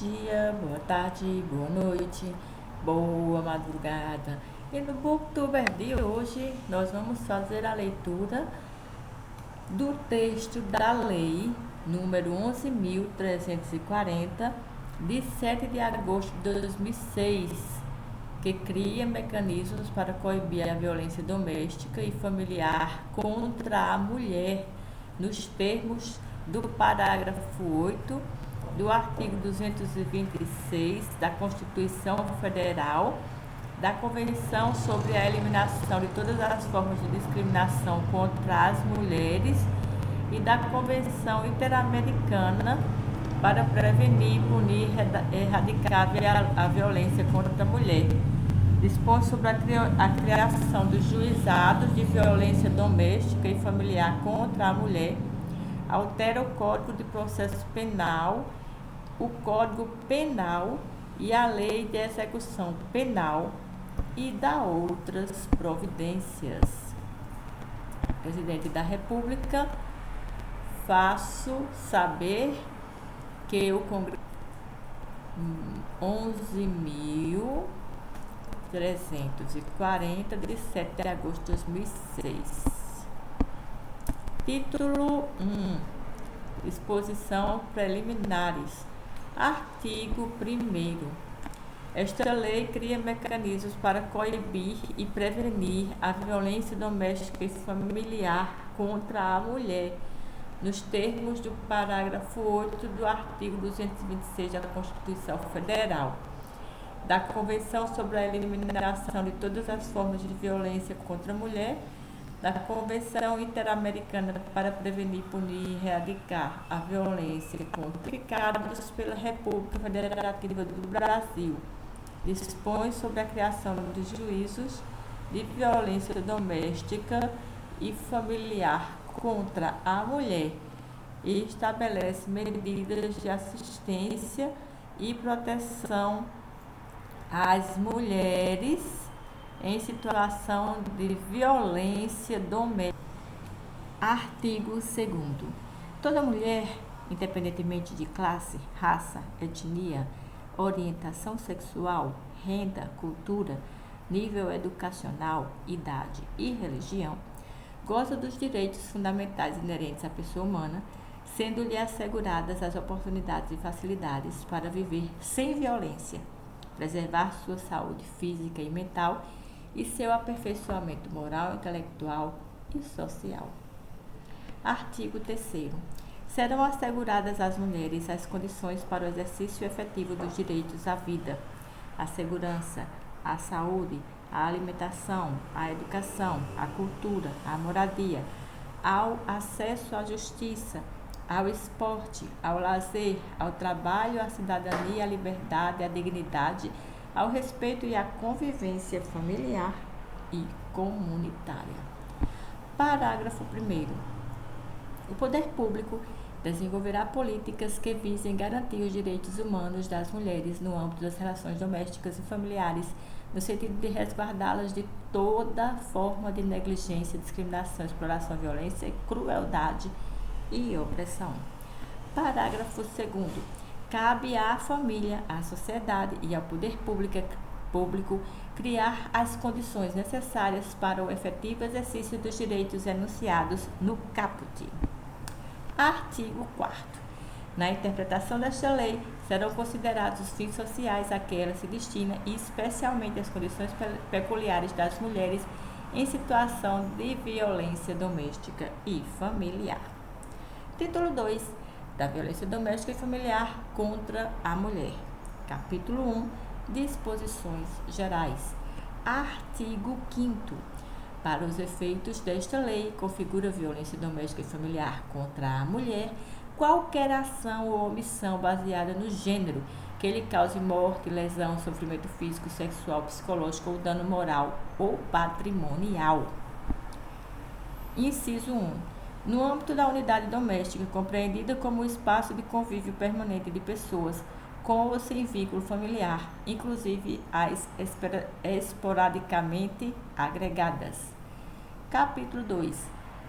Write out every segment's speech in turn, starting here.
dia, boa tarde, boa noite, boa madrugada. E no Booktuber de hoje nós vamos fazer a leitura do texto da Lei número 11.340, de 7 de agosto de 2006, que cria mecanismos para coibir a violência doméstica e familiar contra a mulher, nos termos do parágrafo 8 do artigo 226 da Constituição Federal, da Convenção sobre a Eliminação de todas as formas de discriminação contra as mulheres e da Convenção Interamericana para prevenir, punir e erradicar a violência contra a mulher. Dispõe sobre a criação dos juizados de violência doméstica e familiar contra a mulher, altera o Código de Processo Penal, o Código Penal e a Lei de Execução Penal e dá outras providências. Presidente da República, faço saber que o Congresso 11.340, de 7 de agosto de 2006. Título 1. Disposição preliminares. Artigo 1º. Esta lei cria mecanismos para coibir e prevenir a violência doméstica e familiar contra a mulher, nos termos do parágrafo 8 do artigo 226 da Constituição Federal, da Convenção sobre a Eliminação de todas as formas de violência contra a mulher, da Convenção Interamericana para prevenir, punir e erradicar a violência praticadas pela República Federativa do Brasil. Dispõe sobre a criação de juízos de violência doméstica e familiar contra a mulher e estabelece medidas de assistência e proteção às mulheres em situação de violência doméstica. Artigo 2º. Toda mulher, independentemente de classe, raça, etnia, orientação sexual, renda, cultura, nível educacional, idade e religião, goza dos direitos fundamentais inerentes à pessoa humana, sendo-lhe asseguradas as oportunidades e facilidades para viver sem violência, preservar sua saúde física e mental e seu aperfeiçoamento moral, intelectual e social. Artigo 3º. Serão asseguradas às mulheres as condições para o exercício efetivo dos direitos à vida, à segurança, à saúde, à alimentação, à educação, à cultura, à moradia, ao acesso à justiça, ao esporte, ao lazer, ao trabalho, à cidadania, à liberdade, à dignidade, ao respeito e à convivência familiar e comunitária. Parágrafo 1º. O poder público desenvolverá políticas que visem garantir os direitos humanos das mulheres no âmbito das relações domésticas e familiares, no sentido de resguardá-las de toda forma de negligência, discriminação, exploração, violência, crueldade e opressão. Parágrafo 2º. Cabe à família, à sociedade e ao poder público criar as condições necessárias para o efetivo exercício dos direitos enunciados no caput. Artigo 4º. Na interpretação desta lei, serão considerados os fins sociais a que ela se destina e especialmente as condições peculiares das mulheres em situação de violência doméstica e familiar. Título 2. Da violência doméstica e familiar contra a mulher. Capítulo 1. Disposições gerais. Artigo 5º. Para os efeitos desta lei, configura violência doméstica e familiar contra a mulher qualquer ação ou omissão baseada no gênero que lhe cause morte, lesão, sofrimento físico, sexual, psicológico ou dano moral ou patrimonial. Inciso 1. No âmbito da unidade doméstica, compreendida como o espaço de convívio permanente de pessoas com ou sem vínculo familiar, inclusive as esporadicamente agregadas. Capítulo 2.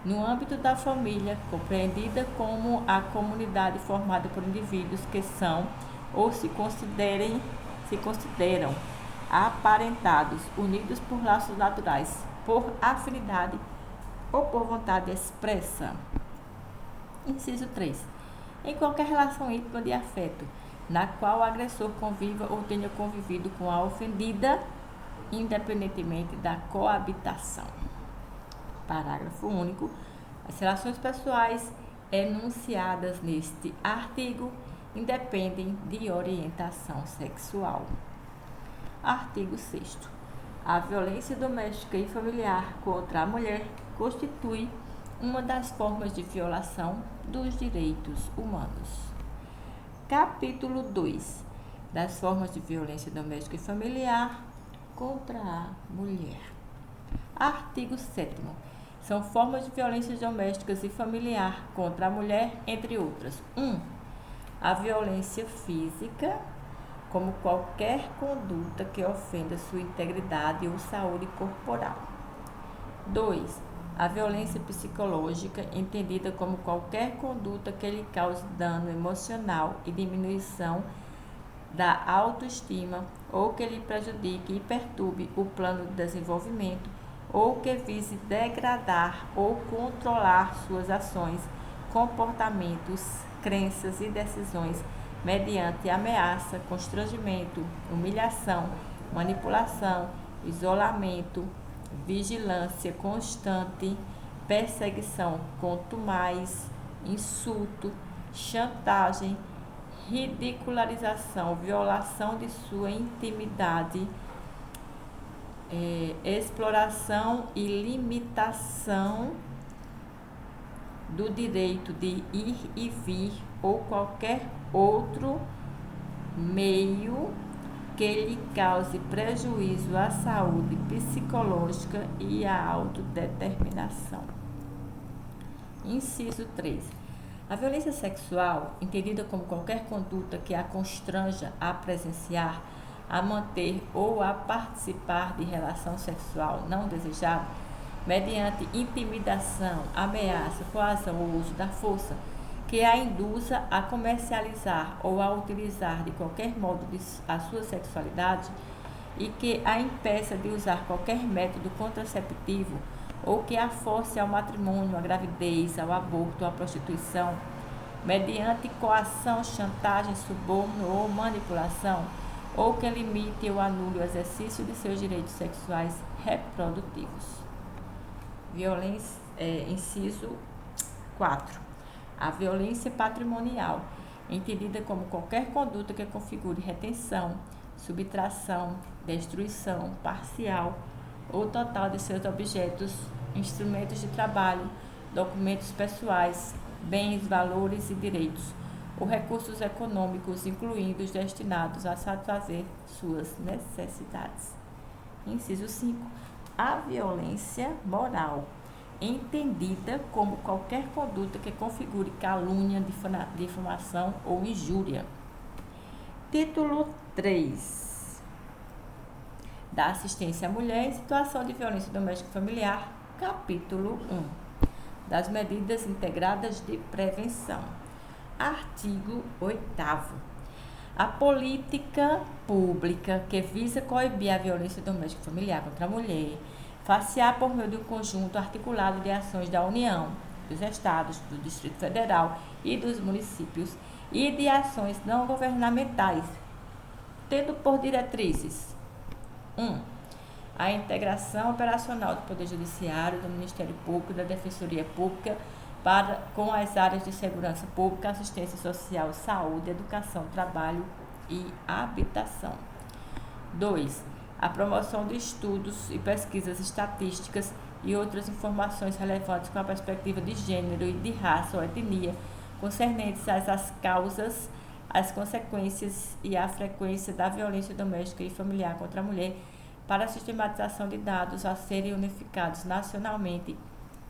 No âmbito da família, compreendida como a comunidade formada por indivíduos que são ou se consideram aparentados, unidos por laços naturais, por afinidade ou por vontade expressa. Inciso 3. Em qualquer relação íntima de afeto, na qual o agressor conviva ou tenha convivido com a ofendida, independentemente da coabitação. Parágrafo único. As relações pessoais enunciadas neste artigo independem de orientação sexual. Artigo 6º. A violência doméstica e familiar contra a mulher constitui uma das formas de violação dos direitos humanos. Capítulo 2. Das formas de violência doméstica e familiar contra a mulher. Artigo 7º. São formas de violência domésticas e familiar contra a mulher, entre outras. 1. A violência física, como qualquer conduta que ofenda sua integridade ou saúde corporal. 2. A violência psicológica, entendida como qualquer conduta que lhe cause dano emocional e diminuição da autoestima, ou que lhe prejudique e perturbe o plano de desenvolvimento, ou que vise degradar ou controlar suas ações, comportamentos, crenças e decisões mediante ameaça, constrangimento, humilhação, manipulação, isolamento, vigilância constante, perseguição contumaz, insulto, chantagem, ridicularização, violação de sua intimidade, exploração e limitação do direito de ir e vir ou qualquer outro meio que lhe cause prejuízo à saúde psicológica e à autodeterminação. Inciso 3. A violência sexual, entendida como qualquer conduta que a constranja a presenciar, a manter ou a participar de relação sexual não desejada, mediante intimidação, ameaça, coação ou uso da força, que a induza a comercializar ou a utilizar de qualquer modo a sua sexualidade e que a impeça de usar qualquer método contraceptivo ou que a force ao matrimônio, à gravidez, ao aborto, à prostituição, mediante coação, chantagem, suborno ou manipulação, ou que limite ou anule o exercício de seus direitos sexuais reprodutivos. Violência, inciso 4. A violência patrimonial, entendida como qualquer conduta que configure retenção, subtração, destruição parcial ou total de seus objetos, instrumentos de trabalho, documentos pessoais, bens, valores e direitos, ou recursos econômicos, incluindo os destinados a satisfazer suas necessidades. Inciso 5. A violência moral, entendida como qualquer conduta que configure calúnia, difamação ou injúria. Título 3. Da assistência à mulher em situação de violência doméstica e familiar. Capítulo 1. Das medidas integradas de prevenção. Artigo 8º. A política pública que visa coibir a violência doméstica e familiar contra a mulher far-se-á por meio de um conjunto articulado de ações da União, dos Estados, do Distrito Federal e dos municípios e de ações não governamentais, tendo por diretrizes 1. A integração operacional do Poder Judiciário, do Ministério Público e da Defensoria Pública com as áreas de segurança pública, assistência social, saúde, educação, trabalho e habitação. 2. A promoção de estudos e pesquisas estatísticas e outras informações relevantes com a perspectiva de gênero e de raça ou etnia, concernentes às causas, as consequências e a frequência da violência doméstica e familiar contra a mulher, para a sistematização de dados a serem unificados nacionalmente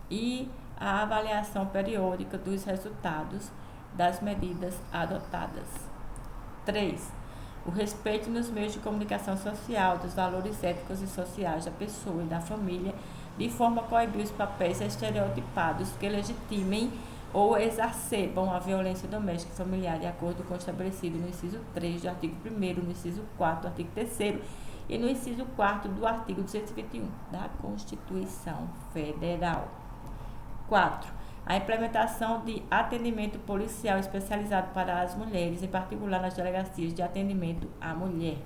e a avaliação periódica dos resultados das medidas adotadas. 3. O respeito nos meios de comunicação social dos valores éticos e sociais da pessoa e da família, de forma a coibir os papéis estereotipados que legitimem ou exacerbam a violência doméstica e familiar, de acordo com o estabelecido no inciso 3 do artigo 1º, no inciso 4 do artigo 3º e no inciso 4º do artigo 221 da Constituição Federal. 4. A implementação de atendimento policial especializado para as mulheres, em particular nas delegacias de atendimento à mulher.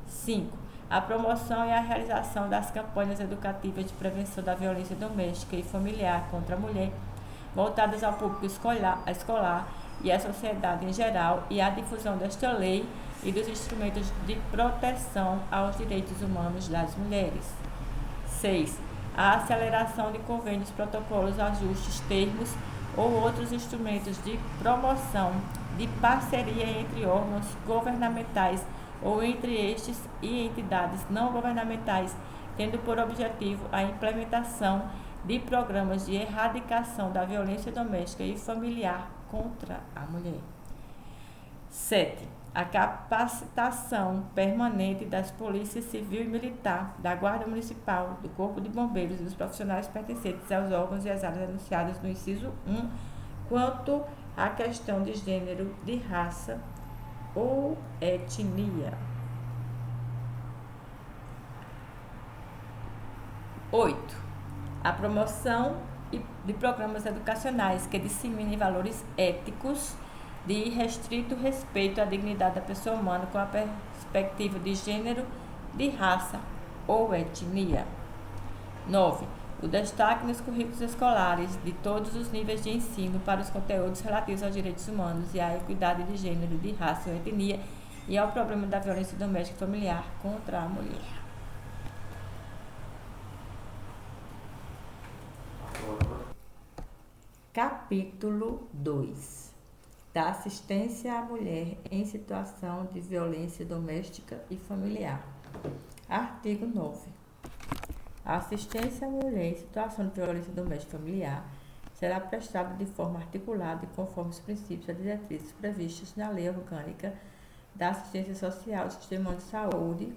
5. A promoção e a realização das campanhas educativas de prevenção da violência doméstica e familiar contra a mulher, voltadas ao público escolar e à sociedade em geral, e a difusão desta lei e dos instrumentos de proteção aos direitos humanos das mulheres. 6. A aceleração de convênios, protocolos, ajustes, termos ou outros instrumentos de promoção de parceria entre órgãos governamentais ou entre estes e entidades não governamentais, tendo por objetivo a implementação de programas de erradicação da violência doméstica e familiar contra a mulher. 7. A capacitação permanente das polícias civil e militar, da Guarda Municipal, do Corpo de Bombeiros e dos profissionais pertencentes aos órgãos e às áreas anunciadas no inciso 1, quanto à questão de gênero, de raça ou etnia. 8. A promoção de programas educacionais que disseminem valores éticos de irrestrito respeito à dignidade da pessoa humana com a perspectiva de gênero, de raça ou etnia. 9. O destaque nos currículos escolares de todos os níveis de ensino para os conteúdos relativos aos direitos humanos e à equidade de gênero, de raça ou etnia e ao problema da violência doméstica e familiar contra a mulher. Capítulo 2. Da assistência à mulher em situação de violência doméstica e familiar. Artigo 9. A assistência à mulher em situação de violência doméstica e familiar será prestada de forma articulada e conforme os princípios e diretrizes previstos na Lei Orgânica da Assistência Social, do Sistema Único de Saúde,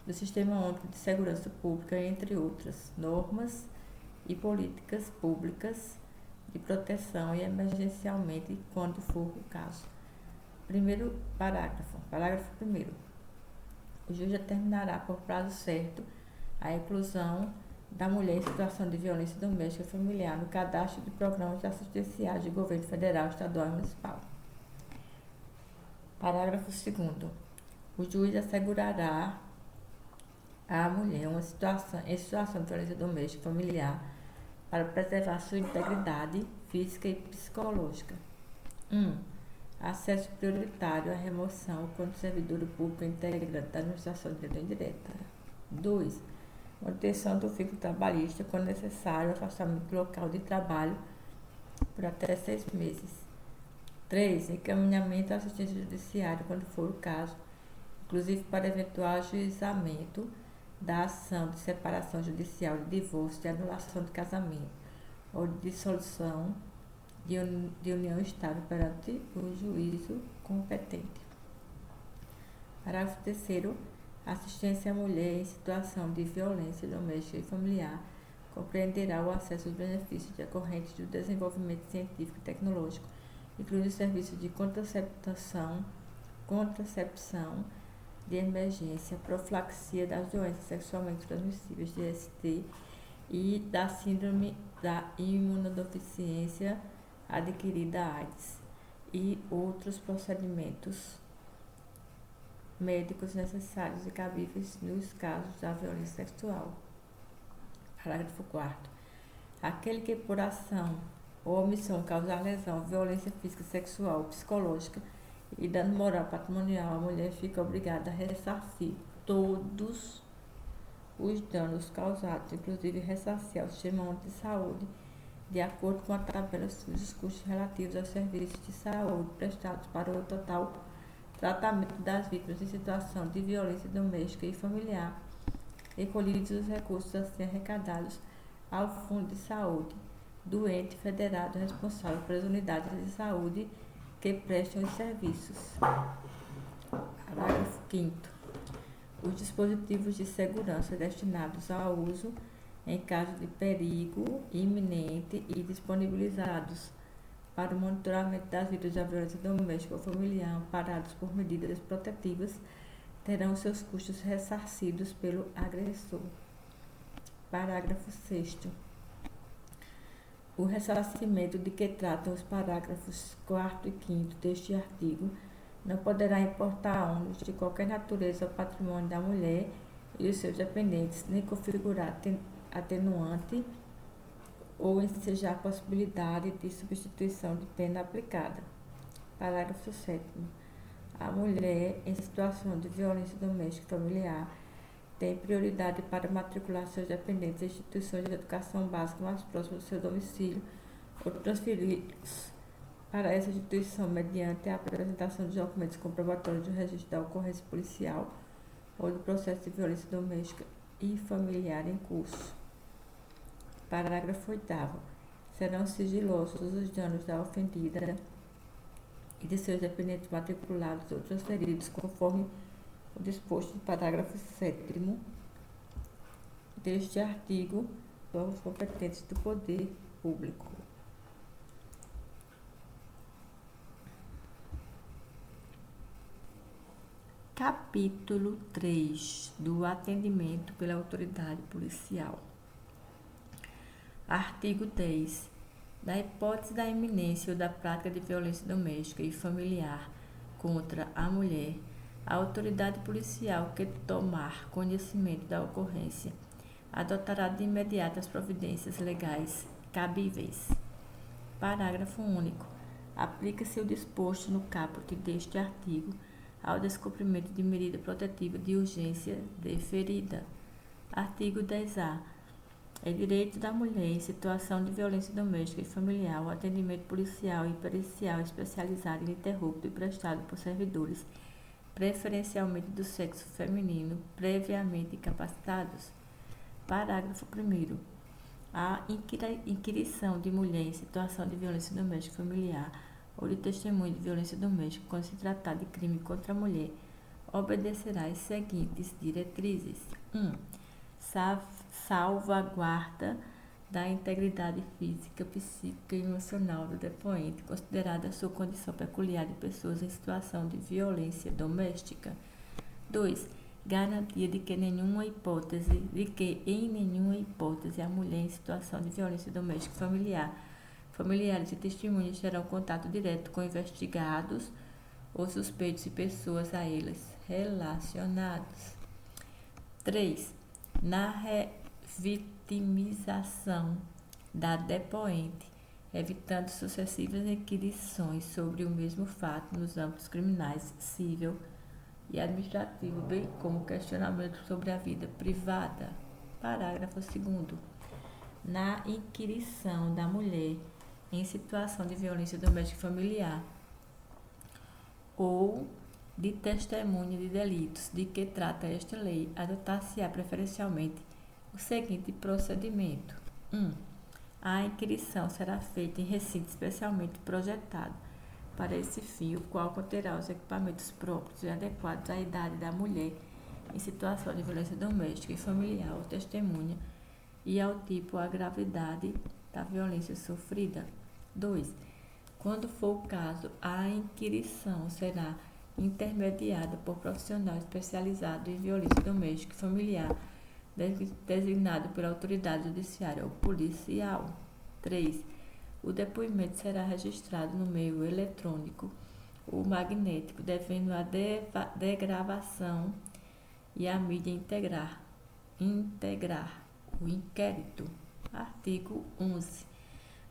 do Sistema Único de Segurança Pública, entre outras normas e políticas públicas de proteção e emergencialmente quando for o caso. Primeiro parágrafo. Parágrafo 1º. O juiz determinará por prazo certo a inclusão da mulher em situação de violência doméstica e familiar no cadastro de programas assistenciais do governo federal, estadual e municipal. Parágrafo 2º. O juiz assegurará à mulher em situação de violência doméstica e familiar para preservar sua integridade física e psicológica. 1. Acesso prioritário à remoção quando o servidor público é integrante da administração direta ou indireta. 2. Manutenção do vínculo trabalhista quando necessário, afastamento do local de trabalho por até 6 meses. 3. Encaminhamento à assistência judiciária quando for o caso, inclusive para eventual ajuizamento da ação de separação judicial, de divórcio, de anulação de casamento ou de dissolução de união estável perante o juízo competente. Parágrafo 3º. Assistência à mulher em situação de violência doméstica e familiar compreenderá o acesso aos benefícios decorrentes do desenvolvimento científico e tecnológico, incluindo os serviços de contracepção de emergência, profilaxia das doenças sexualmente transmissíveis, DST, e da síndrome da imunodeficiência adquirida AIDS, e outros procedimentos médicos necessários e cabíveis nos casos da violência sexual. Parágrafo 4º. Aquele que por ação ou omissão causar lesão, violência física, sexual, psicológica e dano moral patrimonial, a mulher fica obrigada a ressarcir todos os danos causados, inclusive ressarcir ao Sistema Único de Saúde, de acordo com a tabela dos custos relativos aos serviços de saúde prestados para o total tratamento das vítimas em situação de violência doméstica e familiar, recolhidos os recursos assim arrecadados ao Fundo de Saúde do ente federado responsável pelas unidades de saúde que prestam os serviços. Parágrafo 5º. Os dispositivos de segurança destinados ao uso em caso de perigo iminente e disponibilizados para o monitoramento das vítimas da violência doméstica ou familiar amparados por medidas protetivas terão seus custos ressarcidos pelo agressor. Parágrafo 6º. O ressarcimento de que tratam os parágrafos 4º e 5º deste artigo não poderá importar ônus de qualquer natureza ao patrimônio da mulher e dos seus dependentes, nem configurar atenuante ou ensejar a possibilidade de substituição de pena aplicada. Parágrafo 7º. A mulher em situação de violência doméstica e familiar tem prioridade para matricular seus dependentes em instituições de educação básica mais próximas do seu domicílio ou transferi-los para essa instituição mediante a apresentação de documentos comprobatórios do registro da ocorrência policial ou do processo de violência doméstica e familiar em curso. Parágrafo 8º. Serão sigilosos os danos da ofendida e de seus dependentes matriculados ou transferidos conforme o disposto no parágrafo 7º deste artigo pelos competentes do poder público. Capítulo 3 do atendimento pela autoridade policial. Artigo 10. Na hipótese da iminência ou da prática de violência doméstica e familiar contra a mulher, a autoridade policial que tomar conhecimento da ocorrência adotará de imediato as providências legais cabíveis. Parágrafo único. Aplica-se o disposto no caput deste artigo ao descumprimento de medida protetiva de urgência deferida. Artigo 10-A. É direito da mulher em situação de violência doméstica e familiar o atendimento policial e pericial especializado e ininterrupto e prestado por servidores, preferencialmente do sexo feminino, previamente capacitados. Parágrafo 1º. A inquirição de mulher em situação de violência doméstica e familiar ou de testemunho de violência doméstica quando se tratar de crime contra a mulher obedecerá às seguintes diretrizes. 1. Salvaguarda da integridade física, psíquica e emocional do depoente, considerada a sua condição peculiar de pessoas em situação de violência doméstica. 2. Garantia de que em nenhuma hipótese a mulher em situação de violência doméstica e familiares e testemunhas terão contato direto com investigados ou suspeitos e pessoas a eles relacionadas. 3. Na revitimização da depoente, evitando sucessivas inquirições sobre o mesmo fato nos âmbitos criminais, civil e administrativo, bem como questionamento sobre a vida privada. Parágrafo 2º. Na inquirição da mulher em situação de violência doméstica e familiar ou de testemunha de delitos de que trata esta lei, adotar-se-á preferencialmente o seguinte procedimento. 1. A inquirição será feita em recinto especialmente projetado para esse fim, o qual conterá os equipamentos próprios e adequados à idade da mulher em situação de violência doméstica e familiar ou testemunha e ao tipo ou à gravidade da violência sofrida. 2. Quando for o caso, a inquirição será intermediada por profissional especializado em violência doméstica e familiar, designado pela autoridade judiciária ou policial. 3. O depoimento será registrado no meio eletrônico ou magnético, devendo a degravação e a mídia integrar o inquérito. Artigo 11.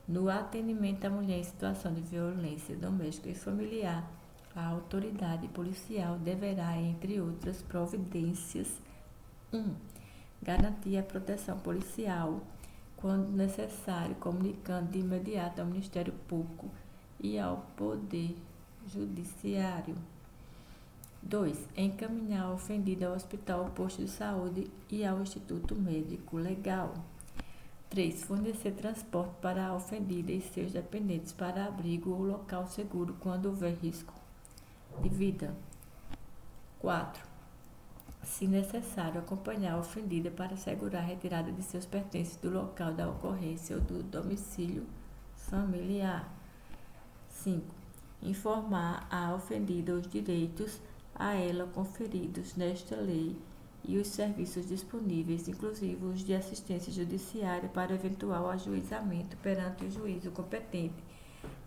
No atendimento à mulher em situação de violência doméstica e familiar, a autoridade policial deverá, entre outras providências, 1. Garantir a proteção policial, quando necessário, comunicando de imediato ao Ministério Público e ao Poder Judiciário. 2. Encaminhar a ofendida ao hospital ou posto de saúde e ao Instituto Médico Legal. 3. Fornecer transporte para a ofendida e seus dependentes para abrigo ou local seguro quando houver risco de vida. 4. Se necessário, acompanhar a ofendida para assegurar a retirada de seus pertences do local da ocorrência ou do domicílio familiar. 5. Informar a ofendida os direitos a ela conferidos nesta lei e os serviços disponíveis, inclusive os de assistência judiciária para eventual ajuizamento perante o juízo competente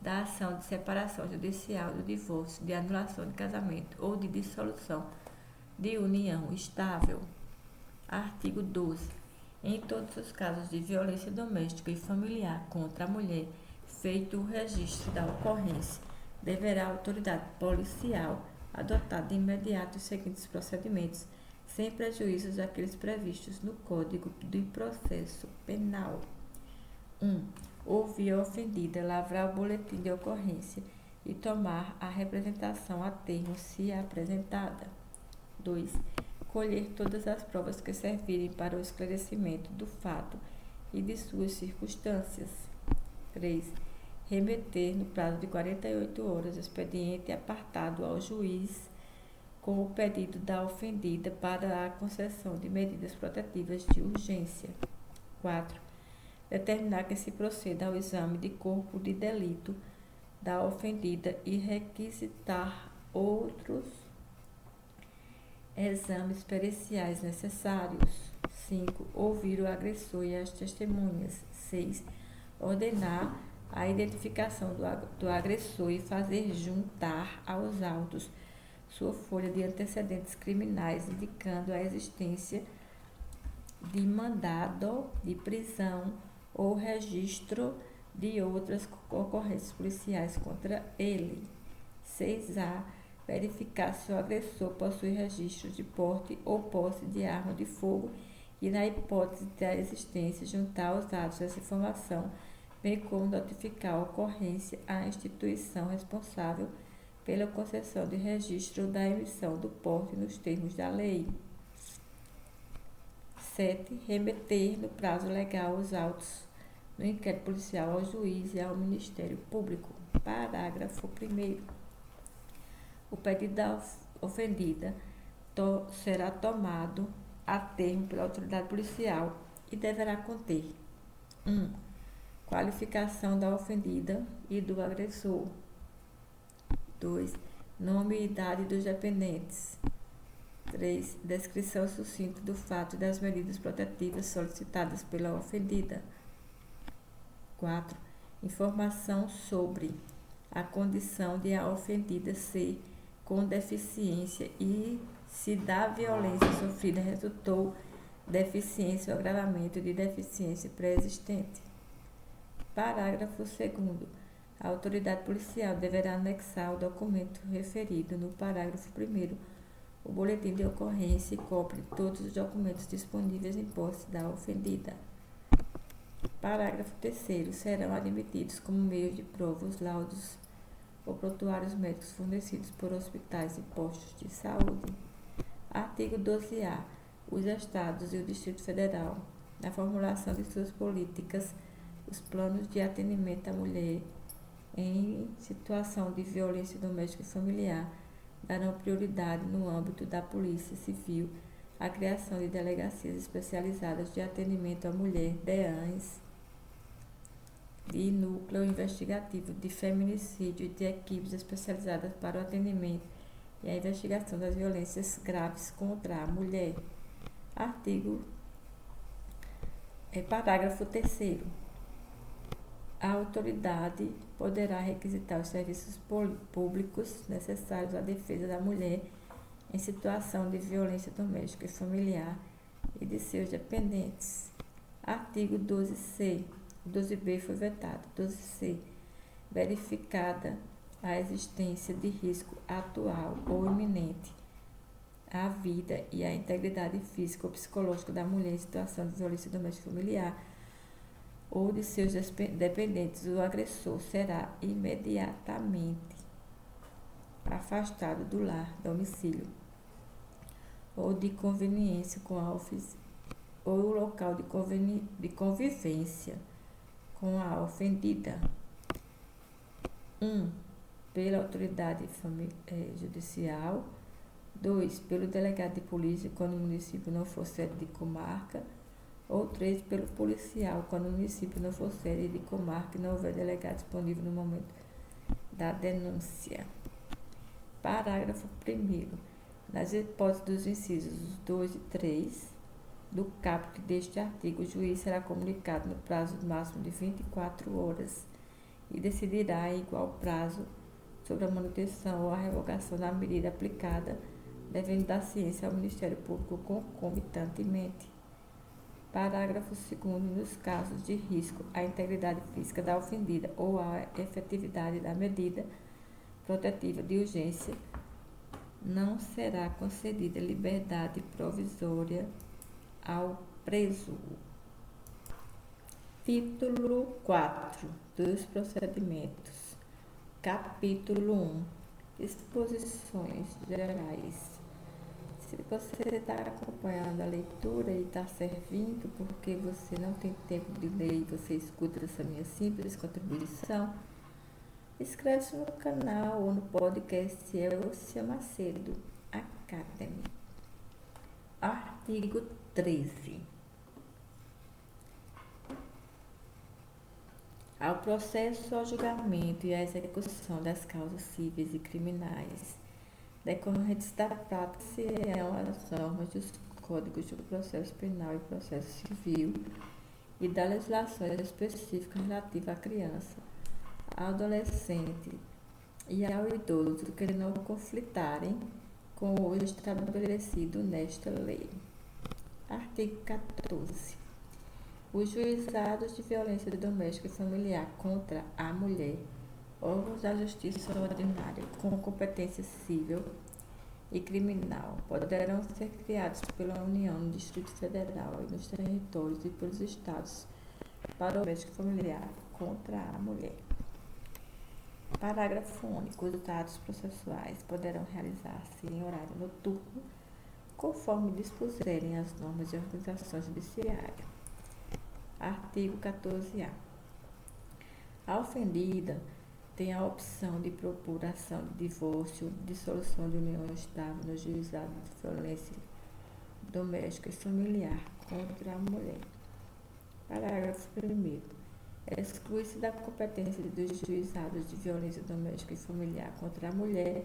da ação de separação judicial, do divórcio, de anulação de casamento ou de dissolução de união estável. Artigo 12. Em todos os casos de violência doméstica e familiar contra a mulher, feito o registro da ocorrência, deverá a autoridade policial adotar de imediato os seguintes procedimentos, sem prejuízo daqueles previstos no Código de Processo Penal. 1. Ouvir a ofendida, lavrar o boletim de ocorrência e tomar a representação a termo se apresentada. 2. Colher todas as provas que servirem para o esclarecimento do fato e de suas circunstâncias. 3. Remeter no prazo de 48 horas o expediente apartado ao juiz com o pedido da ofendida para a concessão de medidas protetivas de urgência. 4. Determinar que se proceda ao exame de corpo de delito da ofendida e requisitar outros exames periciais necessários. 5. Ouvir o agressor e as testemunhas. 6. Ordenar a identificação do agressor e fazer juntar aos autos sua folha de antecedentes criminais, indicando a existência de mandado de prisão ou registro de outras ocorrências policiais contra ele. 6A. Verificar se o agressor possui registro de porte ou posse de arma de fogo e, na hipótese da existência, juntar aos dados dessa informação, bem como notificar a ocorrência à instituição responsável pela concessão de registro da emissão do porte nos termos da lei. 7. Remeter no prazo legal os autos no inquérito policial ao juiz e ao Ministério Público. Parágrafo 1º. O pedido da ofendida será tomado a termo pela autoridade policial e deverá conter 1. Qualificação da ofendida e do agressor. 2. Nome e idade dos dependentes. 3. Descrição sucinta do fato e das medidas protetivas solicitadas pela ofendida. 4. Informação sobre a condição de a ofendida ser com deficiência e se da violência sofrida resultou deficiência ou agravamento de deficiência pré-existente. Parágrafo 2º. A autoridade policial deverá anexar o documento referido no parágrafo 1º, o boletim de ocorrência e cópia de todos os documentos disponíveis em posse da ofendida. Parágrafo 3º. Serão admitidos como meio de prova os laudos ou prontuários médicos fornecidos por hospitais e postos de saúde. Artigo 12A. Os Estados e o Distrito Federal, na formulação de suas políticas, os planos de atendimento à mulher em situação de violência doméstica e familiar, darão prioridade no âmbito da Polícia Civil à criação de delegacias especializadas de atendimento à mulher, DEANs, de núcleo investigativo de feminicídio e de equipes especializadas para o atendimento e a investigação das violências graves contra a mulher. Parágrafo 3º. A autoridade poderá requisitar os serviços públicos necessários à defesa da mulher em situação de violência doméstica e familiar e de seus dependentes. Artigo 12C. 12B foi vetado. 12C. Verificada a existência de risco atual ou iminente à vida e à integridade física ou psicológica da mulher em situação de violência doméstica e familiar ou de seus dependentes, o agressor será imediatamente afastado do lar, domicílio ou de conveniência com a ou o local de convivência com a ofendida. 1. Pela autoridade judicial. 2. Pelo delegado de polícia, quando o município não for sede de comarca. Ou 3. Pelo policial, quando o município não for sede de comarca e não houver delegado disponível no momento da denúncia. Parágrafo 1º. Nas hipóteses dos incisos 2 e 3 do caput deste artigo, o juiz será comunicado no prazo máximo de 24 horas e decidirá em igual prazo sobre a manutenção ou a revogação da medida aplicada, devendo dar ciência ao Ministério Público concomitantemente. Parágrafo 2º. Nos casos de risco à integridade física da ofendida ou à efetividade da medida protetiva de urgência, não será concedida liberdade provisória ao preso. Título 4 dos procedimentos. Capítulo 1. Disposições gerais. Se você está acompanhando a leitura e está servindo porque você não tem tempo de ler e você escuta essa minha simples contribuição, inscreve-se no canal ou no podcast Elcia Macedo Academy. Artigo 13. Ao processo, ao julgamento e à execução das causas cíveis e criminais decorrentes da prática serão as normas dos Códigos do Processo Penal e Processo Civil e da legislação específica relativa à criança, ao adolescente e ao idoso que não conflitarem com o estabelecido nesta lei. Artigo 14. Os juizados de violência doméstica e familiar contra a mulher, órgãos da justiça ordinária com competência civil e criminal, poderão ser criados pela União no Distrito Federal e nos territórios e pelos estados para o doméstico e familiar contra a mulher. Parágrafo único. Os atos processuais poderão realizar-se em horário noturno, conforme dispuserem as normas de organização judiciária. Artigo 14-A. A ofendida tem a opção de propor ação de divórcio ou de dissolução de união estável no juizado de violência doméstica e familiar contra a mulher. Parágrafo 1º. Exclui-se da competência dos juizados de violência doméstica e familiar contra a mulher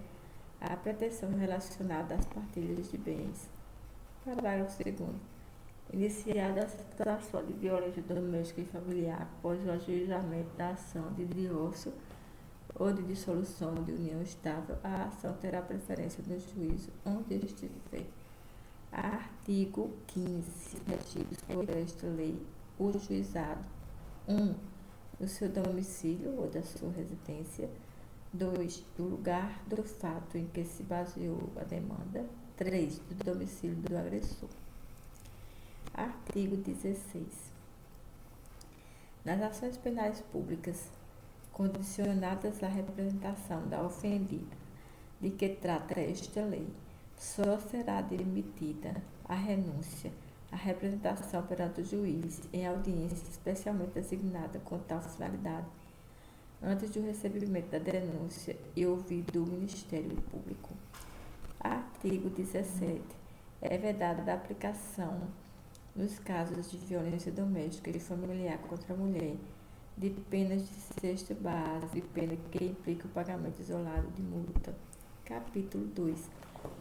a pretensão relacionada às partilhas de bens. Parágrafo 2º. Iniciada a situação de violência doméstica e familiar após o ajuizamento da ação de divórcio ou de dissolução de união estável, a ação terá preferência no juízo onde estiver. Artigo 15. Regidos por esta lei, o juizado: 1. Do seu domicílio ou da sua residência. 2. Do lugar do fato em que se baseou a demanda. 3. Do domicílio do agressor. Artigo 16. Nas ações penais públicas condicionadas à representação da ofendida, de que trata esta lei, só será admitida a renúncia à representação perante o juiz em audiência especialmente designada com tal finalidade, antes do recebimento da denúncia e ouvido o Ministério Público. Artigo 17. É vedada a aplicação, nos casos de violência doméstica e familiar contra a mulher, de penas de sexta base, pena que implica o pagamento isolado de multa. Capítulo 2.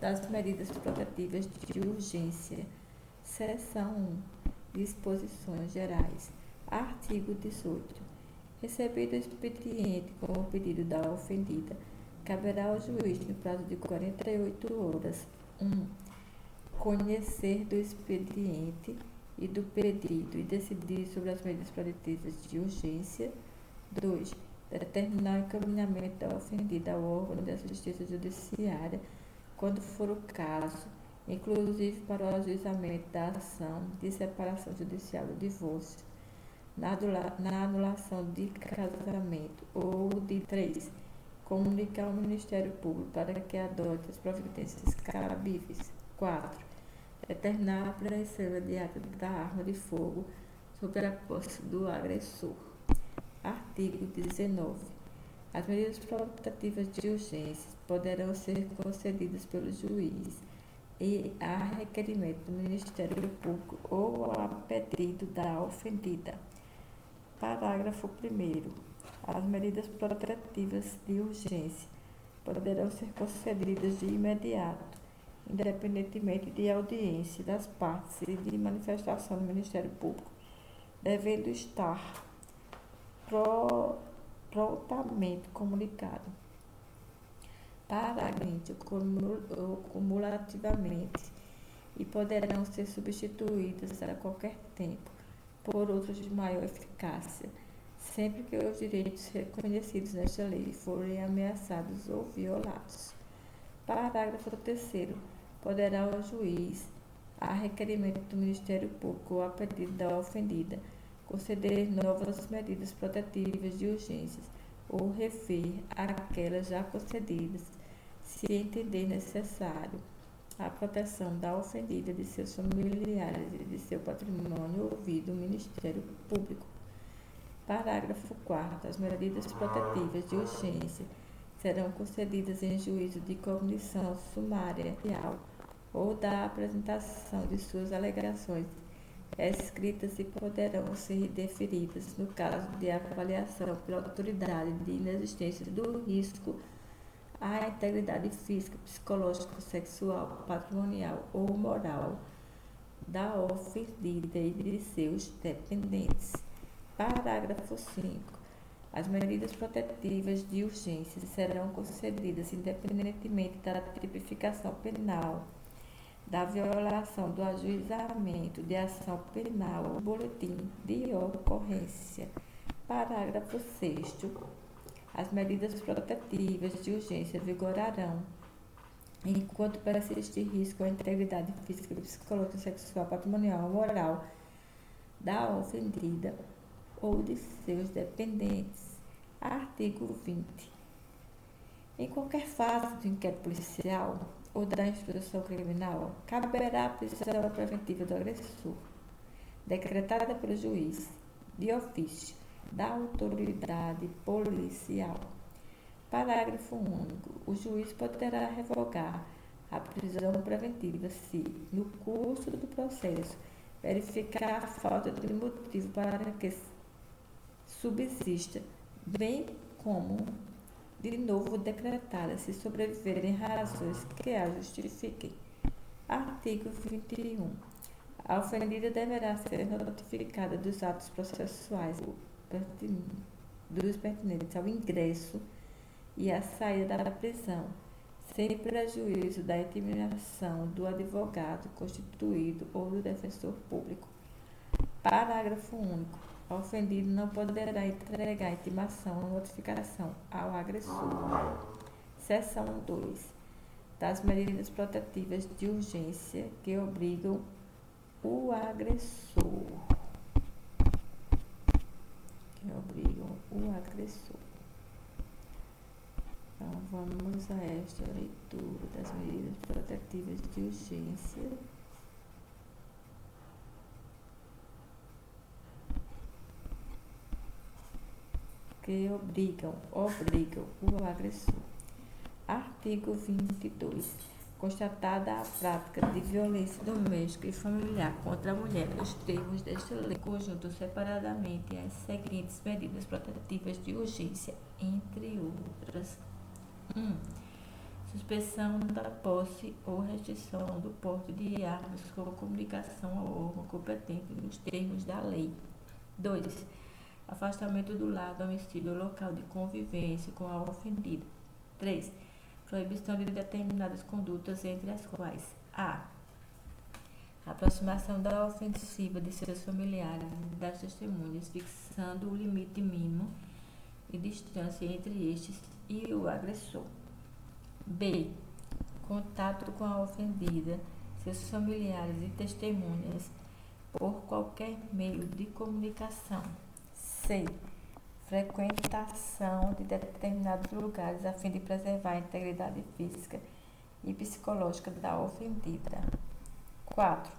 Das medidas protetivas de urgência. Seção 1. Disposições gerais. Artigo 18. Recebido o expediente com o pedido da ofendida, caberá ao juiz, no prazo de 48 horas, 1. Conhecer do expediente e do pedido e decidir sobre as medidas protetivas de urgência. 2. Determinar o encaminhamento da ofendida ao órgão da justiça judiciária, quando for o caso, inclusive para o ajuizamento da ação de separação judicial do divórcio, na anulação de casamento ou de 3. Comunicar ao Ministério Público para que adote as providências cabíveis. 4. Determinar a apreensão imediata da arma de fogo sobre a posse do agressor. Artigo 19. As medidas protetivas de urgência poderão ser concedidas pelo juiz e a requerimento do Ministério Público ou a pedido da ofendida. Parágrafo 1º. As medidas protetivas de urgência poderão ser concedidas de imediato, independentemente de audiência das partes e de manifestação do Ministério Público, devendo estar prontamente comunicado. Parágrafo cumulativamente e poderão ser substituídas a qualquer tempo por outros de maior eficácia, sempre que os direitos reconhecidos nesta lei forem ameaçados ou violados. Parágrafo 3º. Poderá o juiz, a requerimento do Ministério Público ou a pedido da ofendida, conceder novas medidas protetivas de urgências ou rever aquelas já concedidas, se entender necessário, a proteção da ofendida, de seus familiares e de seu patrimônio, ouvido o Ministério Público. Parágrafo 4º. As medidas protetivas de urgência serão concedidas em juízo de cognição sumária ou da apresentação de suas alegações escritas e poderão ser deferidas no caso de avaliação pela autoridade de inexistência do risco à integridade física, psicológica, sexual, patrimonial ou moral da ofendida e de seus dependentes. Parágrafo 5º. As medidas protetivas de urgência serão concedidas independentemente da tipificação penal, da violação do ajuizamento de ação penal ou boletim de ocorrência. Parágrafo 6º. As medidas protetivas de urgência vigorarão enquanto persistir risco à integridade física, psicológica, sexual, patrimonial ou moral da ofendida ou de seus dependentes. Artigo 20. Em qualquer fase do inquérito policial ou da instrução criminal, caberá a prisão preventiva do agressor, decretada pelo juiz, de ofício, da autoridade policial. Parágrafo único. O juiz poderá revogar a prisão preventiva se, no curso do processo, verificar a falta de motivo para que subsista, bem como, de novo decretada, se sobreviverem razões que a justifiquem. Artigo 21. A ofendida deverá ser notificada dos atos processuais dos pertinentes ao ingresso e à saída da prisão, sem prejuízo da intimidação do advogado constituído ou do defensor público. Parágrafo único. O ofendido não poderá entregar intimação ou notificação ao agressor. Seção 2. Das medidas protetivas de urgência que obrigam o agressor. Então, vamos a esta leitura das medidas protetivas de urgência. Que obrigam o agressor. Artigo 22. Constatada a prática de violência doméstica e familiar contra a mulher nos termos desta lei, conjunto separadamente as seguintes medidas protetivas de urgência, entre outras: 1. Suspensão da posse ou restrição do porte de armas com comunicação ao órgão competente nos termos da lei. 2. Afastamento do lar, domicílio ou local de convivência com a ofendida. 3. Proibição de determinadas condutas, entre as quais: a. Aproximação da ofensiva de seus familiares e das testemunhas, fixando o limite mínimo de distância entre estes e o agressor. B. Contato com a ofendida, seus familiares e testemunhas por qualquer meio de comunicação. C. Frequentação de determinados lugares a fim de preservar a integridade física e psicológica da ofendida. 4.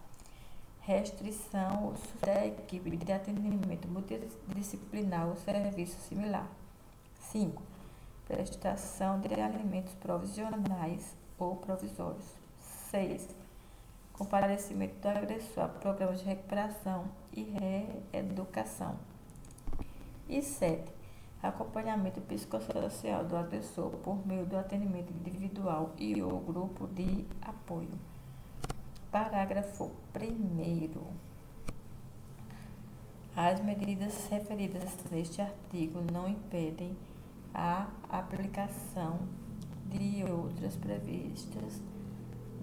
Restrição ou da equipe de atendimento multidisciplinar ou serviço similar. 5. Prestação de alimentos provisionais ou provisórios. 6. Comparecimento do agressor a programas de recuperação e reeducação. E 7. acompanhamento psicossocial do agressor por meio do atendimento individual e ou grupo de apoio. Parágrafo 1º. As medidas referidas neste artigo não impedem a aplicação de outras previstas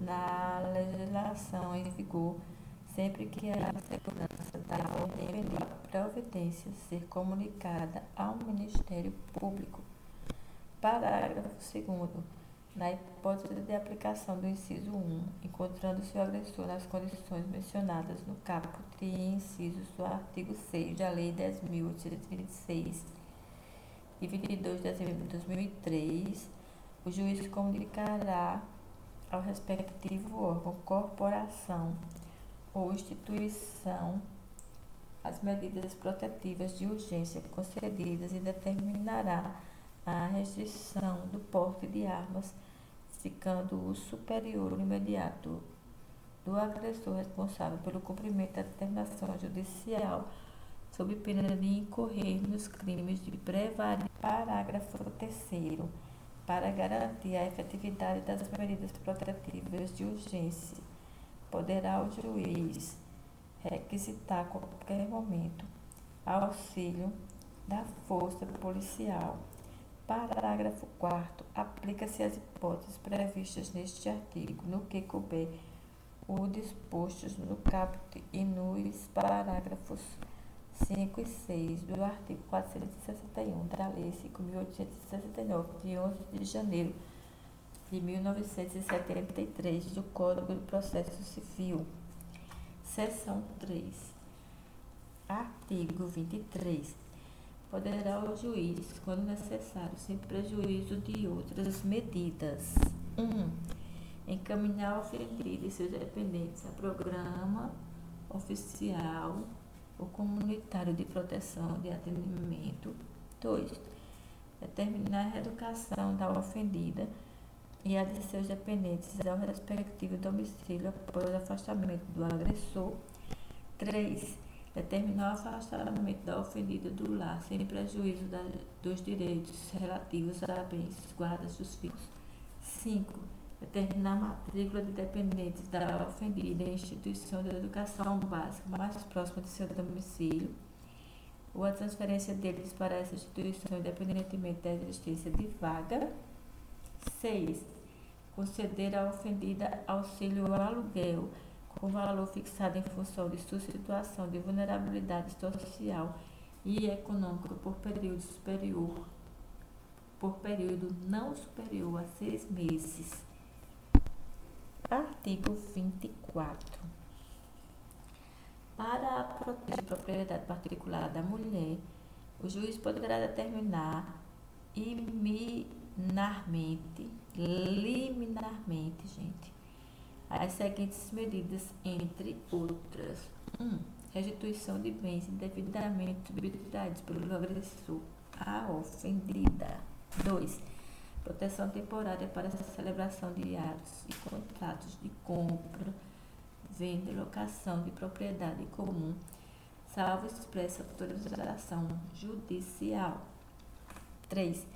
na legislação em vigor, sempre que a segurança da ordem e providência ser comunicada ao Ministério Público. Parágrafo 2º. Na hipótese de aplicação do inciso 1, encontrando-se o agressor nas condições mencionadas no caput e incisos do artigo 6 da Lei 10.826, de 22 de dezembro de 2003, o juiz comunicará ao respectivo órgão, corporação ou instituição as medidas protetivas de urgência concedidas e determinará a restrição do porte de armas, ficando o superior imediato do agressor responsável pelo cumprimento da determinação judicial, sob pena de incorrer nos crimes de prevaricação. Parágrafo 3º. Para garantir a efetividade das medidas protetivas de urgência, poderá o juiz requisitar a qualquer momento auxílio da força policial. Parágrafo 4º. Aplica-se às hipóteses previstas neste artigo, no que couber o disposto no caput e nos parágrafos 5 e 6 do artigo 461 da Lei 5.869, de 11 de janeiro de 1973, do Código de Processo Civil. Seção 3. Artigo 23. Poderá o juiz, quando necessário, sem prejuízo de outras medidas: 1. Encaminhar o ofendido e seus dependentes a programa oficial ou comunitário de proteção de atendimento. 2. Determinar a reeducação da ofendida e a de seus dependentes ao respectivo domicílio após o afastamento do agressor. 3. Determinar o afastamento da ofendida do lar sem prejuízo dos direitos relativos a bens, guardas dos filhos. 5. Determinar a matrícula de dependentes da ofendida em instituição de educação básica mais próxima de seu domicílio, ou a transferência deles para essa instituição, independentemente da existência de vaga. 6. Conceder à ofendida auxílio ao aluguel, com valor fixado em função de sua situação de vulnerabilidade social e econômica por período não superior a 6 meses. Artigo 24. Para proteger a propriedade particular da mulher, o juiz poderá determinar liminarmente, as seguintes medidas, entre outras: 1. Restituição de bens indevidamente subtraídos pelo agressor à ofendida. 2. Proteção temporária para a celebração de atos e contratos de compra, venda e locação de propriedade comum, salvo expressa autorização judicial. 3.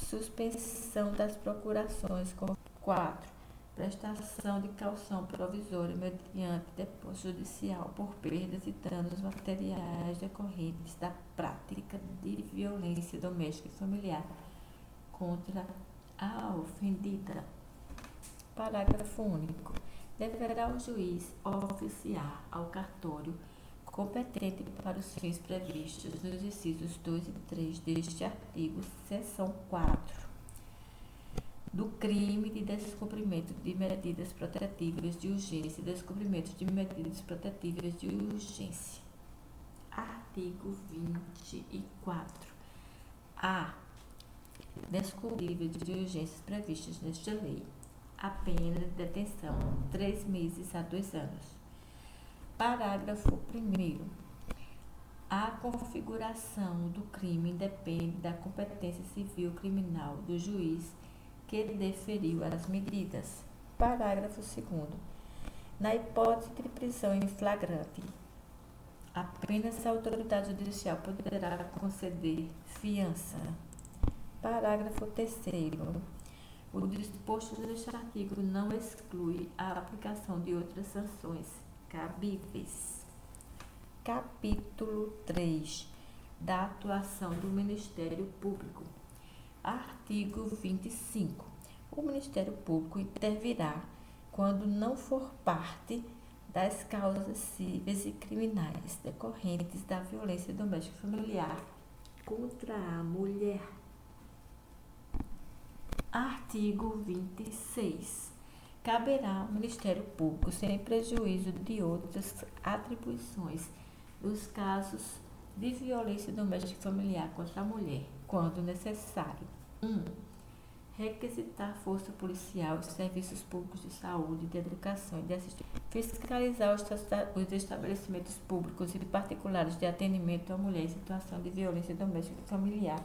Suspensão das procurações. 4. Prestação de caução provisória mediante depósito judicial por perdas e danos materiais decorrentes da prática de violência doméstica e familiar contra a ofendida. Parágrafo único. Deverá o juiz oficiar ao cartório competente para os fins previstos nos incisos 2 e 3 deste artigo, seção 4, do crime de descumprimento de medidas protetivas de urgência e descumprimento de medidas protetivas de urgência. Artigo 24. A. Descumprimento de urgências previstas nesta lei. A pena de detenção 3 meses a 2 anos. Parágrafo 1º. A configuração do crime depende da competência civil criminal do juiz que deferiu as medidas. Parágrafo 2º. Na hipótese de prisão em flagrante, Apenas a autoridade judicial poderá conceder fiança. Parágrafo 3º. O disposto neste artigo não exclui a aplicação de outras sanções cabíveis. Capítulo 3. Da atuação do Ministério Público. Artigo 25. O Ministério Público intervirá quando não for parte das causas cíveis e criminais decorrentes da violência doméstica e familiar contra a mulher. Artigo 26. Caberá ao Ministério Público, sem prejuízo de outras atribuições, nos casos de violência doméstica e familiar contra a mulher, quando necessário: 1. Requisitar força policial e serviços públicos de saúde, de educação e de assistência. Fiscalizar os estabelecimentos públicos e particulares de atendimento à mulher em situação de violência doméstica e familiar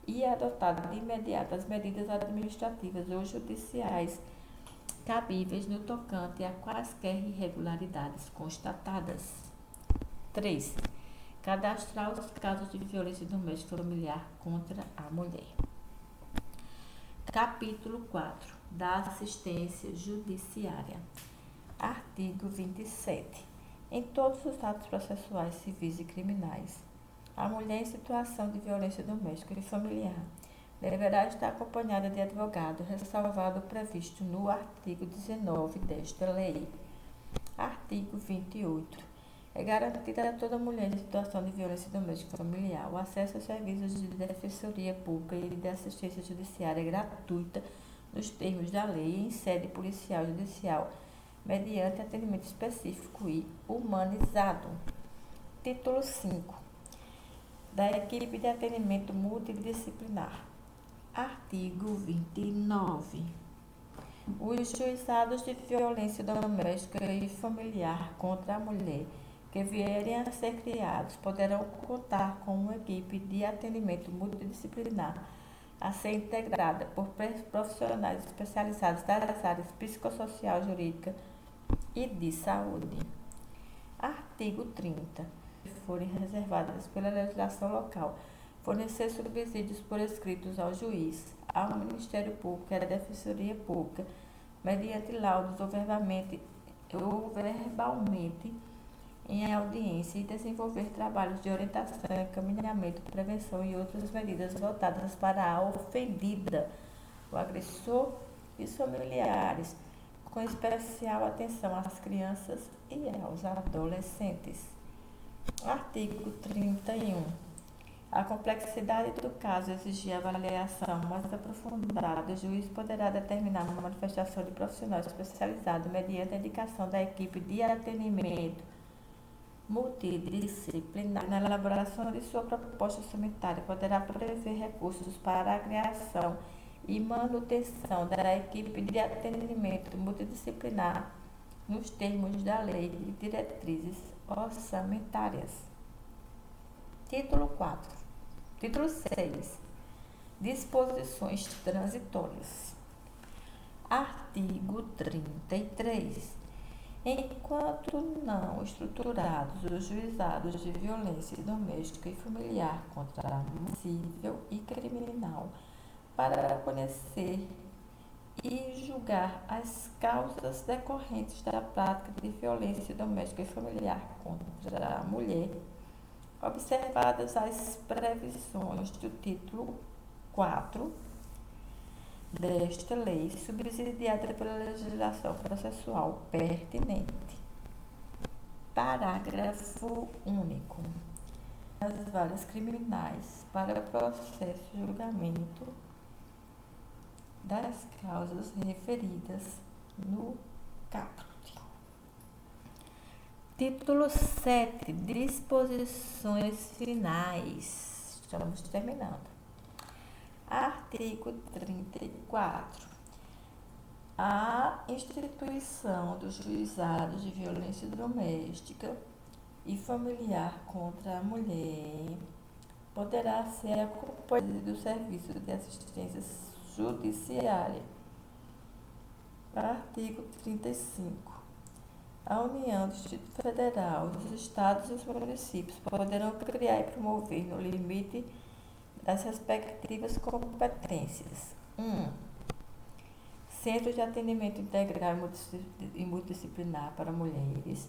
e adotar de imediato as medidas administrativas ou judiciais cabíveis no tocante a quaisquer irregularidades constatadas. 3. Cadastrar os casos de violência doméstica e familiar contra a mulher. Capítulo 4. Da assistência judiciária. Artigo 27. Em todos os atos processuais civis e criminais, a mulher em situação de violência doméstica e familiar deverá estar acompanhada de advogado, ressalvado o previsto no artigo 19 desta lei. Artigo 28. É garantida a toda mulher em situação de violência doméstica e familiar o acesso a serviços de defensoria pública e de assistência judiciária gratuita nos termos da lei em sede policial e judicial, mediante atendimento específico e humanizado. Título 5. Da equipe de atendimento multidisciplinar. Artigo 29. Os juizados de violência doméstica e familiar contra a mulher que vierem a ser criados poderão contar com uma equipe de atendimento multidisciplinar a ser integrada por profissionais especializados das áreas psicossocial, jurídica e de saúde. Artigo 30. Se forem reservadas pela legislação local, fornecer subsídios por escritos ao juiz, ao Ministério Público e à Defensoria Pública, mediante laudos ou verbalmente em audiência e desenvolver trabalhos de orientação, encaminhamento, prevenção e outras medidas voltadas para a ofendida, o agressor e os familiares, com especial atenção às crianças e aos adolescentes. Artigo 31. A complexidade do caso exigir avaliação mais aprofundada, o juiz poderá determinar uma manifestação de profissional especializado mediante a indicação da equipe de atendimento multidisciplinar. Na elaboração de sua proposta orçamentária, poderá prever recursos para a criação e manutenção da equipe de atendimento multidisciplinar nos termos da lei de diretrizes orçamentárias. Título 4. Título 6. Disposições transitórias. Artigo 33. Enquanto não estruturados os juizados de violência doméstica e familiar contra a mulher civil e criminal para conhecer e julgar as causas decorrentes da prática de violência doméstica e familiar contra a mulher, observadas as previsões do título 4 desta lei, subsidiada pela legislação processual pertinente. Parágrafo único. As varas criminais para processo e julgamento das causas referidas no caput. Título 7. Disposições finais. Estamos terminando. Artigo 34. A instituição dos juizados de violência doméstica e familiar contra a mulher poderá ser acompanhada do serviço de assistência judiciária. Artigo 35. A União, o Distrito Federal, os estados e os municípios poderão criar e promover, no limite das respectivas competências, centros de atendimento integral e multidisciplinar para mulheres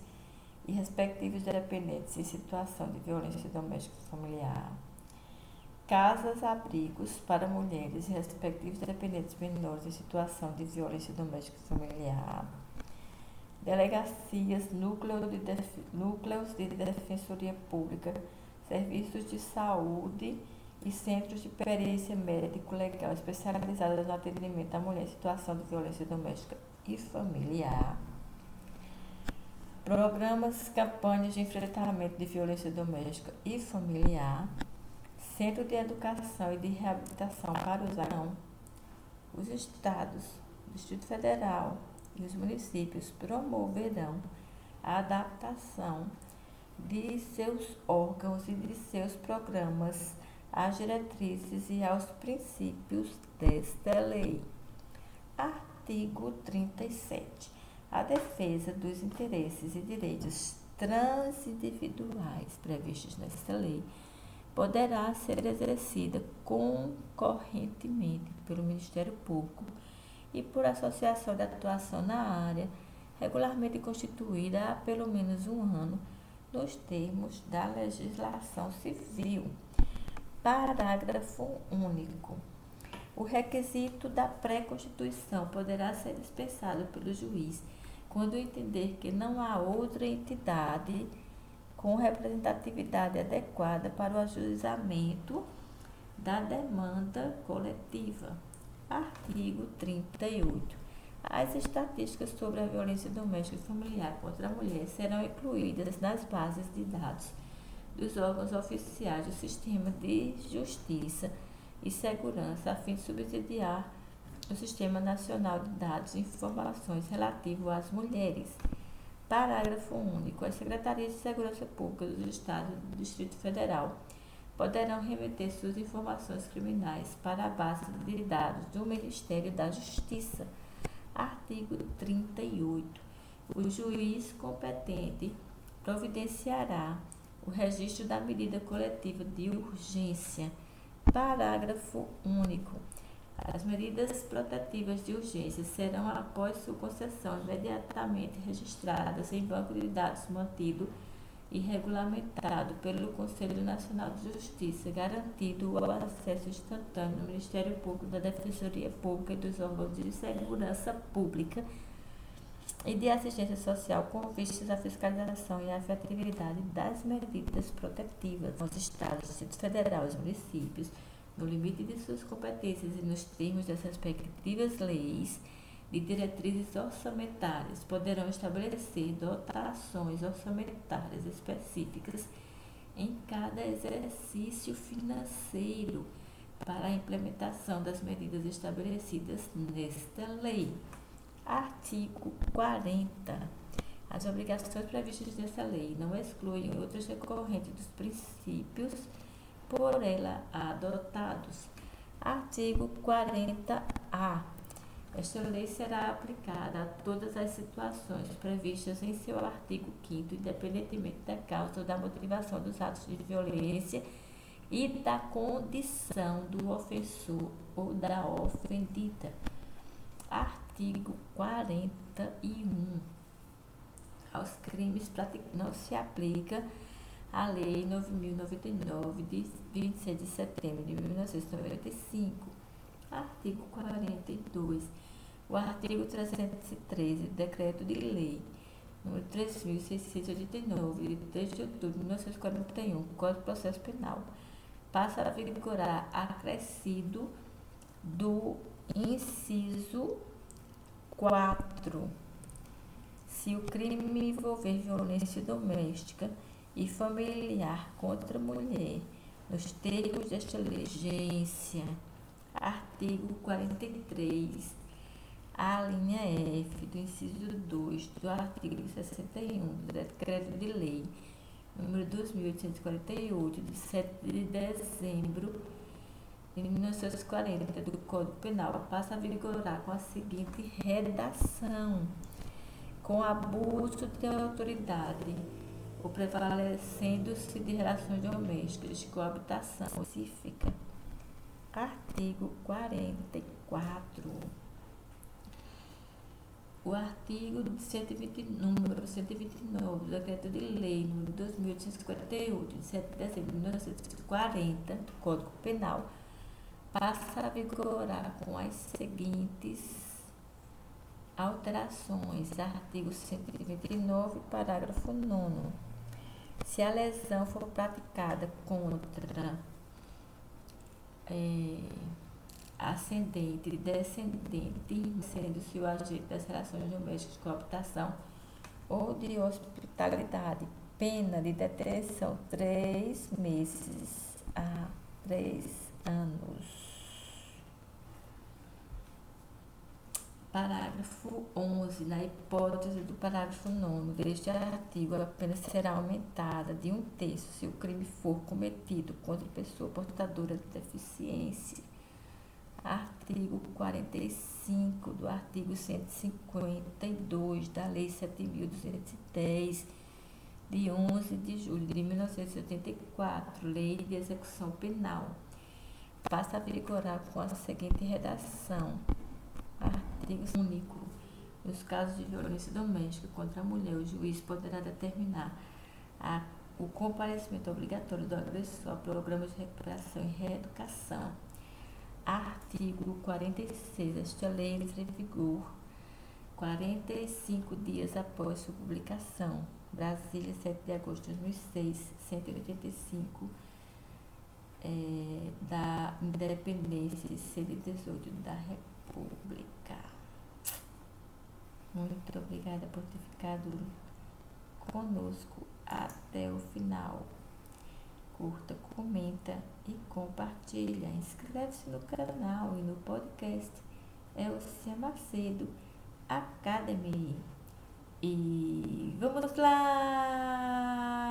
e respectivos dependentes em situação de violência doméstica e familiar, casas-abrigos para mulheres e respectivos dependentes menores em situação de violência doméstica e familiar, delegacias, núcleos de defensoria pública, serviços de saúde e centros de perícia médico-legal especializados no atendimento à mulher em situação de violência doméstica e familiar, programas, campanhas de enfrentamento de violência doméstica e familiar, centro de educação e de reabilitação para os estados, o Distrito Federal e os municípios promoverão a adaptação de seus órgãos e de seus programas às diretrizes e aos princípios desta lei. Artigo 37. A defesa dos interesses e direitos transindividuais previstos nesta lei poderá ser exercida concorrentemente pelo Ministério Público e por associação de atuação na área, regularmente constituída há pelo menos um ano, nos termos da legislação civil. Parágrafo único. O requisito da pré-constituição poderá ser dispensado pelo juiz quando entender que não há outra entidade com representatividade adequada para o ajuizamento da demanda coletiva. Artigo 38. As estatísticas sobre a violência doméstica e familiar contra a mulher serão incluídas nas bases de dados dos órgãos oficiais do Sistema de Justiça e Segurança, a fim de subsidiar o Sistema Nacional de Dados e Informações relativo às mulheres. Parágrafo único. As Secretarias de Segurança Pública dos Estados e do Distrito Federal poderão remeter suas informações criminais para a base de dados do Ministério da Justiça. Artigo 38. O juiz competente providenciará o registro da medida coletiva de urgência. Parágrafo único. As medidas protetivas de urgência serão, após sua concessão, imediatamente registradas em banco de dados mantido e regulamentado pelo Conselho Nacional de Justiça, garantido o acesso instantâneo do Ministério Público, da Defensoria Pública e dos órgãos de segurança pública e de assistência social com vistas à fiscalização e à efetividade das medidas protetivas aos Estados, Distrito Federal e os municípios, no limite de suas competências e nos termos das respectivas leis de diretrizes orçamentárias, poderão estabelecer dotações orçamentárias específicas em cada exercício financeiro para a implementação das medidas estabelecidas nesta lei. Artigo 40. As obrigações previstas nessa lei não excluem outras decorrentes dos princípios por ela adotados. Artigo 40-A. Esta lei será aplicada a todas as situações previstas em seu artigo 5º, independentemente da causa ou da motivação dos atos de violência e da condição do ofensor ou da ofendida. Artigo 41. Aos crimes não se aplica a Lei 9.099, de 26 de setembro de 1995. Artigo 42. O artigo 313 do Decreto de Lei nº 3.689, de 3 de outubro de 1941, Código de Processo Penal, passa a vigorar acrescido do inciso 4. Se o crime envolver violência doméstica e familiar contra a mulher, nos termos desta legência. Artigo 43. A linha F do inciso 2 do artigo 61 do Decreto de Lei nº 2.848, de 7 de dezembro de 1940, do Código Penal, passa a vigorar com a seguinte redação: com abuso de autoridade ou prevalecendo-se de relações domésticas de coabitação pacífica. Artigo 44. O artigo 120, número 129 do Decreto de Lei número 2.858, de 7 de dezembro de 1940, do Código Penal, passa a vigorar com as seguintes alterações. Artigo 129, parágrafo 9º. Se a lesão for praticada contra ascendente e descendente, sendo-se o agente das relações domésticas de coabitação ou de hospitalidade, pena de detenção 3 meses a 3 anos. Parágrafo 11. Na hipótese do parágrafo 9º deste artigo, a pena será aumentada de 1/3 se o crime for cometido contra pessoa portadora de deficiência. Artigo 45 do artigo 152 da Lei 7.210, de 11 de julho de 1984, Lei de Execução Penal, passa a vigorar com a seguinte redação. Artigo único. Nos casos de violência doméstica contra a mulher, o juiz poderá determinar o comparecimento obrigatório do agressor a programas de recuperação e reeducação. Artigo 46. Esta lei entra em vigor 45 dias após sua publicação. Brasília, 7 de agosto de 2006, 185 da Independência e 118 da República. Muito obrigada por ter ficado conosco até o final. Curta, comenta e compartilha. Inscreve-se no canal e no podcast Elcia Macedo Academy. E vamos lá!